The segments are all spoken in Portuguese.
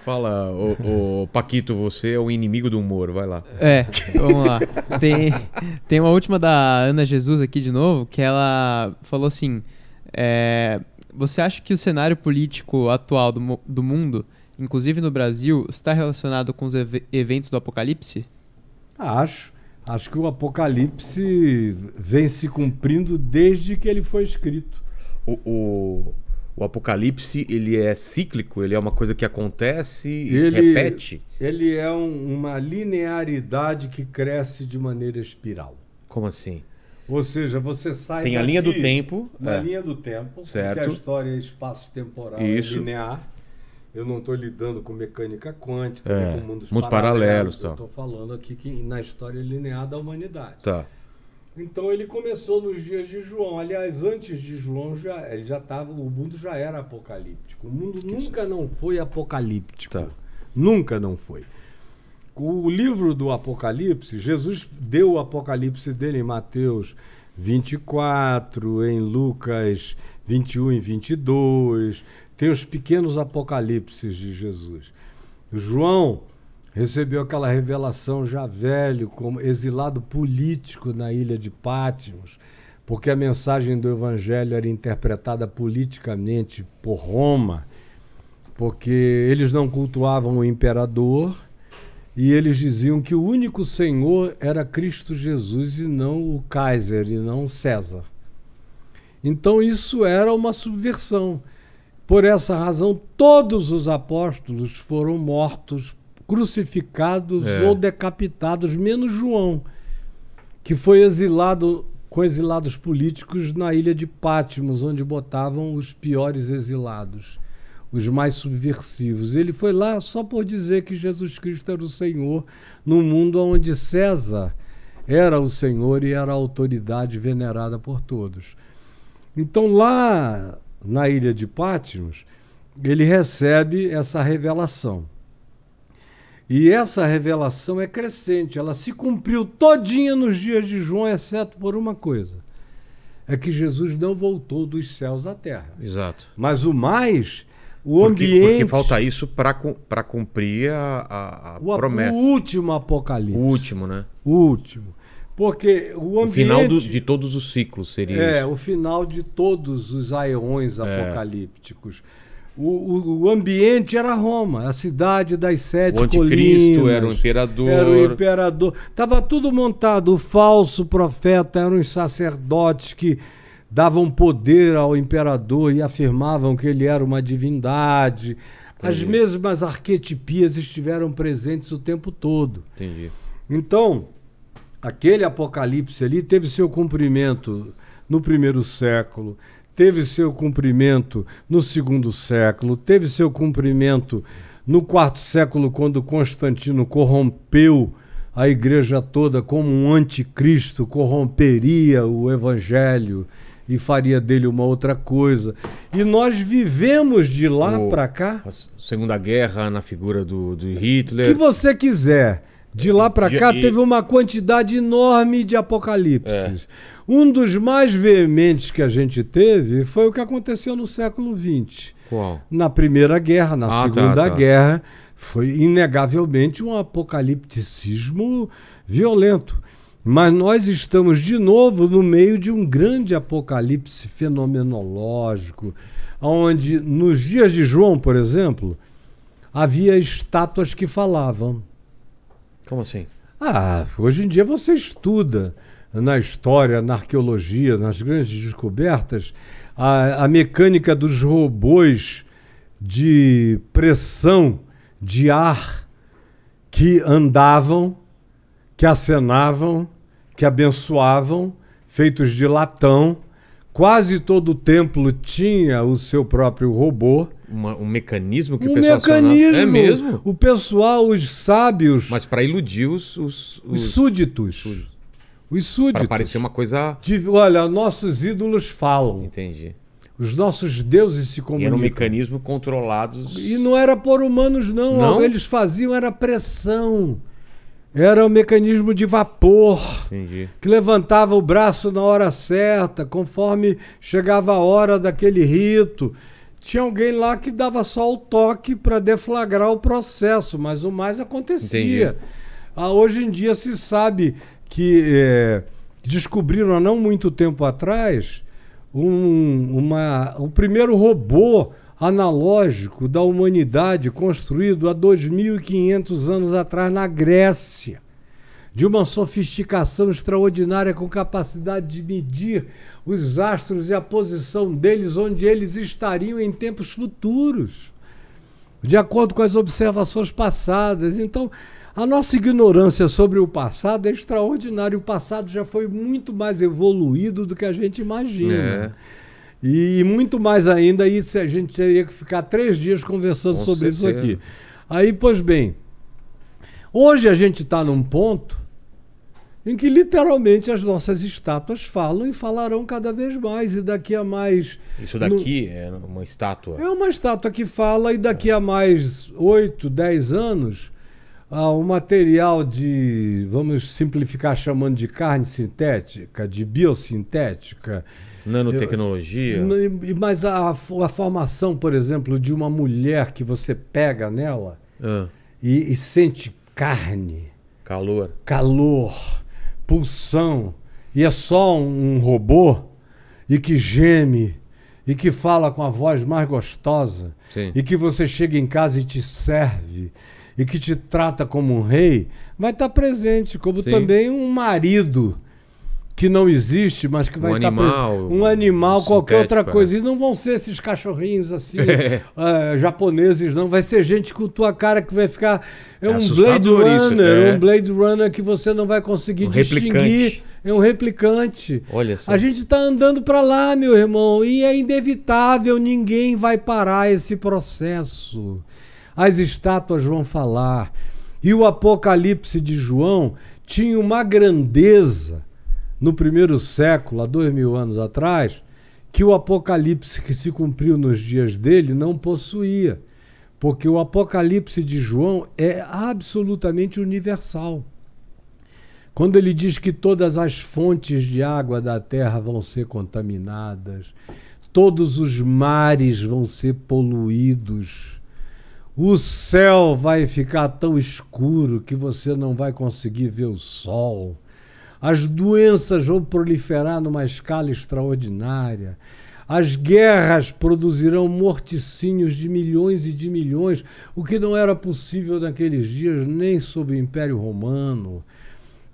Fala, ô Paquito, você é o inimigo do humor, vai lá. Vamos lá. Tem uma última da Ana Jesus aqui de novo, que ela falou assim, você acha que o cenário político atual do mundo, inclusive no Brasil, está relacionado com os eventos do Apocalipse? Acho que o Apocalipse vem se cumprindo desde que ele foi escrito. O Apocalipse, ele é cíclico? Ele é uma coisa que acontece e se repete? Ele é uma linearidade que cresce de maneira espiral. Como assim? Ou seja, você sai Tem a linha do tempo. Na linha do tempo, certo. porque a história é espaço-temporal, é linear. Eu não estou lidando com mecânica quântica, com mundos paralelos. Eu estou falando aqui que na história linear da humanidade. Tá. Então ele começou nos dias de João. Aliás, antes de João, o mundo já era apocalíptico. O mundo nunca não foi apocalíptico. Tá. Nunca não foi. O livro do Apocalipse, Jesus deu o Apocalipse dele em Mateus 24, em Lucas 21 e 22. Tem os pequenos apocalipses de Jesus. João recebeu aquela revelação já velho, como exilado político na ilha de Patmos, porque a mensagem do evangelho era interpretada politicamente por Roma, porque eles não cultuavam o imperador e eles diziam que o único Senhor era Cristo Jesus e não o Kaiser, e não César. Então isso era uma subversão. Por essa razão, todos os apóstolos foram mortos, crucificados ou decapitados, menos João, que foi exilado com exilados políticos na ilha de Patmos, onde botavam os piores exilados, os mais subversivos. Ele foi lá só por dizer que Jesus Cristo era o Senhor, num mundo onde César era o Senhor e era a autoridade venerada por todos. Então lá na ilha de Patmos, ele recebe essa revelação. E essa revelação é crescente, ela se cumpriu todinha nos dias de João, exceto por uma coisa. É que Jesus não voltou dos céus à terra. Exato. Mas o ambiente... Porque falta isso para cumprir a promessa. O último Apocalipse. O último, né? O último. Porque o ambiente... O final de todos os ciclos seria isso. O final de todos os aeões apocalípticos. O ambiente era Roma, a cidade das sete colinas. O anticristo era o imperador. Era o imperador. Estava tudo montado. O falso profeta eram os sacerdotes que davam poder ao imperador e afirmavam que ele era uma divindade. As mesmas arquetipias estiveram presentes o tempo todo. Entendi. Então, aquele apocalipse ali teve seu cumprimento no primeiro século, teve seu cumprimento no segundo século, teve seu cumprimento no quarto século, quando Constantino corrompeu a igreja toda como um anticristo, corromperia o evangelho e faria dele uma outra coisa. E nós vivemos de lá para cá... A Segunda Guerra, na figura do Hitler... O que você quiser. De lá para cá teve uma quantidade enorme de apocalipses. Um dos mais veementes que a gente teve foi o que aconteceu no século XX. Qual? Na Primeira Guerra, na Segunda Guerra, foi inegavelmente um apocalipticismo violento. Mas nós estamos de novo no meio de um grande apocalipse fenomenológico, onde nos dias de João, por exemplo, havia estátuas que falavam. Como assim? Hoje em dia você estuda na história, na arqueologia, nas grandes descobertas, a mecânica dos robôs de pressão de ar que andavam, que acenavam, que abençoavam, feitos de latão. Quase todo o templo tinha o seu próprio robô. Um mecanismo que o pessoal acionava. É mesmo? O pessoal, os sábios... Mas para iludir os súditos. Os súditos. Para parecer uma coisa... Olha, nossos ídolos falam. Entendi. Os nossos deuses se comunicam. E era um mecanismo controlados... E não era por humanos, não. Não? Eles faziam, era pressão. Era um mecanismo de vapor. Entendi. Que levantava o braço na hora certa, conforme chegava a hora daquele rito. tinha alguém lá que dava só o toque para deflagrar o processo, mas o mais acontecia. Entendi. Hoje em dia se sabe que descobriram há não muito tempo atrás o primeiro robô analógico da humanidade construído há 2.500 anos atrás na Grécia, de uma sofisticação extraordinária, com capacidade de medir os astros e a posição deles, onde eles estariam em tempos futuros, de acordo com as observações passadas. Então, a nossa ignorância sobre o passado é extraordinária. O passado já foi muito mais evoluído do que a gente imagina. E muito mais ainda, isso a gente teria que ficar 3 dias conversando sobre isso aqui. Aí, pois bem, hoje a gente está num ponto em que literalmente as nossas estátuas falam e falarão cada vez mais. E daqui a mais... Isso daqui é uma estátua? É uma estátua que fala, e daqui a mais 8, 10 anos, o material de, vamos simplificar chamando de carne sintética, de biosintética... Nanotecnologia. Mas a formação, por exemplo, de uma mulher que você pega nela e sente carne, calor, pulsão, e é só um robô, e que geme, e que fala com a voz mais gostosa, Sim. E que você chega em casa e te serve, e que te trata como um rei, vai estar presente, como Sim. também um marido que não existe, mas que vai estar presente. Um animal, qualquer outra coisa. E não vão ser esses cachorrinhos assim, japoneses, não. Vai ser gente com tua cara que vai ficar... um Blade Runner, um Blade Runner que você não vai conseguir distinguir. Replicante. É um replicante. Olha só. A gente está andando para lá, meu irmão, e é inevitável, ninguém vai parar esse processo. As estátuas vão falar. E o Apocalipse de João tinha uma grandeza no primeiro século, há 2000 anos atrás, que o Apocalipse que se cumpriu nos dias dele não possuía. Porque o Apocalipse de João é absolutamente universal. Quando ele diz que todas as fontes de água da terra vão ser contaminadas, todos os mares vão ser poluídos, o céu vai ficar tão escuro que você não vai conseguir ver o sol, as doenças vão proliferar numa escala extraordinária, as guerras produzirão morticínios de milhões e de milhões, o que não era possível naqueles dias nem sob o Império Romano,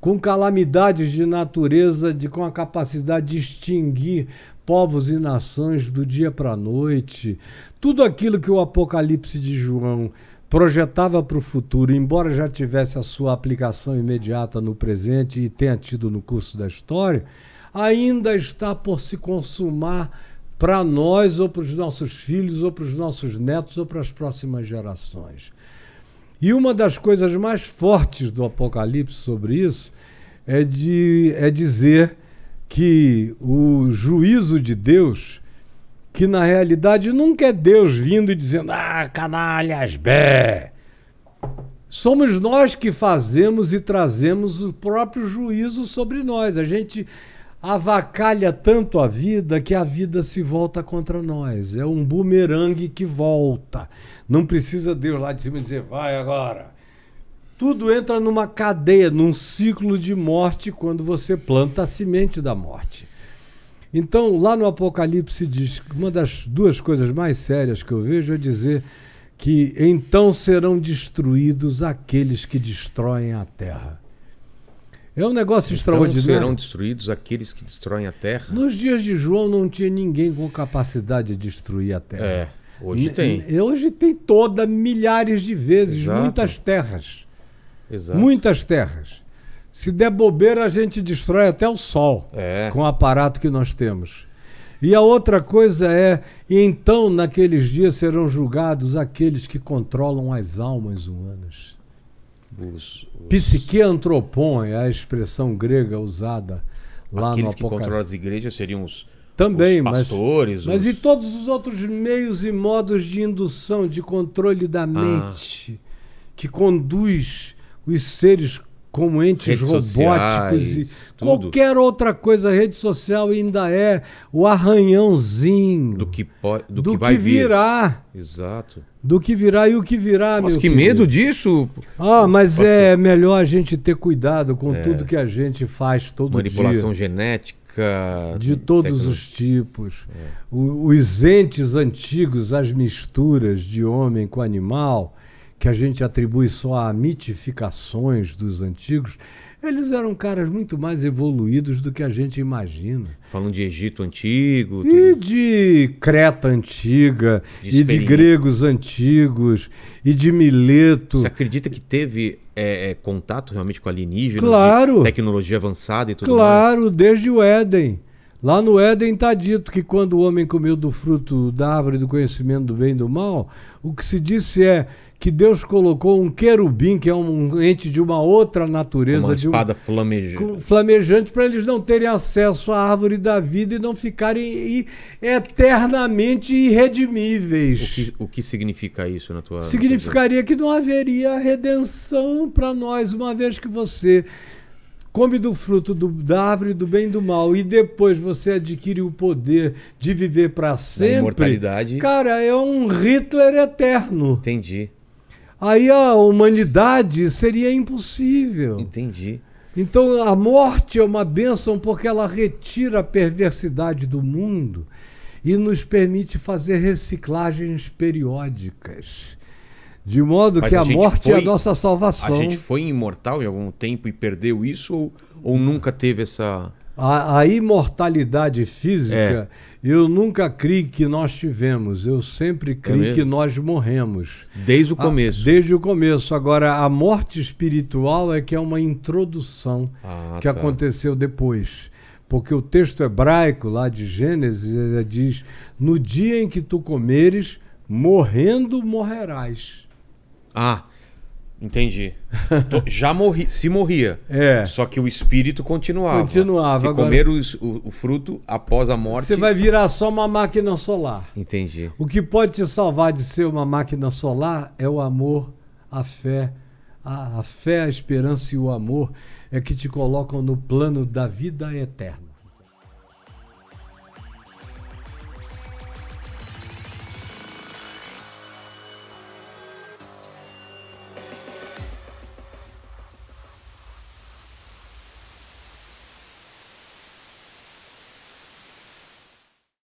com calamidades de natureza, com a capacidade de extinguir povos e nações do dia para a noite. Tudo aquilo que o Apocalipse de João projetava para o futuro, embora já tivesse a sua aplicação imediata no presente e tenha tido no curso da história, ainda está por se consumar para nós, ou para os nossos filhos, ou para os nossos netos, ou para as próximas gerações. E uma das coisas mais fortes do Apocalipse sobre isso é dizer que o juízo de Deus, que na realidade nunca é Deus vindo e dizendo: ah, canalhas, bé. Somos nós que fazemos e trazemos o próprio juízo sobre nós. A gente avacalha tanto a vida que a vida se volta contra nós. É um bumerangue que volta. Não precisa Deus lá de cima dizer: vai agora. Tudo entra numa cadeia, num ciclo de morte quando você planta a semente da morte. Então, lá no Apocalipse diz, uma das duas coisas mais sérias que eu vejo é dizer que então serão destruídos aqueles que destroem a terra. É um negócio extraordinário. Serão destruídos aqueles que destroem a terra? Nos dias de João não tinha ninguém com capacidade de destruir a terra. Hoje tem. Hoje tem milhares de vezes, Exato. Muitas terras. Exato. Muitas terras. Se der bobeira, a gente destrói até o sol com o aparato que nós temos. E a outra coisa e então naqueles dias serão julgados aqueles que controlam as almas humanas. Psique antropon é a expressão grega usada lá aqueles no Apocalipse. Aqueles que controlam as igrejas seriam os pastores. Mas e todos os outros meios e modos de indução, de controle da mente, que conduz os seres como entes Redes robóticos sociais, e tudo. qualquer outra coisa. A rede social ainda é o arranhãozinho Do que que vai vir. virá. Exato. Do que virá e o que virá, Mas meu que querido. medo disso. Mas Pastor. é melhor a gente ter cuidado com tudo que a gente faz todo Manipulação dia. genética. De todos os tipos. Os entes antigos, as misturas de homem com animal, que a gente atribui só a mitificações dos antigos, eles eram caras muito mais evoluídos do que a gente imagina. Falando de Egito antigo. E tudo. de Creta antiga, De e de experiência. gregos antigos, e de Mileto. Você acredita que teve contato realmente com alienígenas? Claro. De tecnologia avançada e tudo mais? Claro, desde o Éden. Lá no Éden está dito que quando o homem comeu do fruto da árvore do conhecimento do bem e do mal, o que se disse é que Deus colocou um querubim, que é um ente de uma outra natureza, Uma de espada flamejante. flamejante, para eles não terem acesso à árvore da vida e não ficarem eternamente irredimíveis. O que significa isso na tua... Significaria que não haveria redenção para nós, uma vez que você come do fruto da árvore do bem e do mal e depois você adquire o poder de viver para sempre. imortalidade. Cara, é um Hitler eterno. Entendi. Aí a humanidade seria impossível. Entendi. Então a morte é uma bênção porque ela retira a perversidade do mundo e nos permite fazer reciclagens periódicas. De modo Mas que a a gente morte é a foi- nossa A salvação. gente foi imortal em algum tempo e perdeu isso ou nunca teve essa... A imortalidade física, eu nunca criei que nós tivemos. Eu sempre criei mesmo? que nós morremos. Desde o começo. Desde o começo. Agora, a morte espiritual é que é uma introdução que tá. aconteceu depois. Porque o texto hebraico lá de Gênesis ele diz: no dia em que tu comeres, morrendo morrerás. Entendi. Já se morria. Só que o espírito continuava. Continuava. Se Agora, comer o fruto após a morte... você vai virar só uma máquina solar. Entendi. O que pode te salvar de ser uma máquina solar é o amor, a fé. A fé, a esperança e o amor é que te colocam no plano da vida eterna.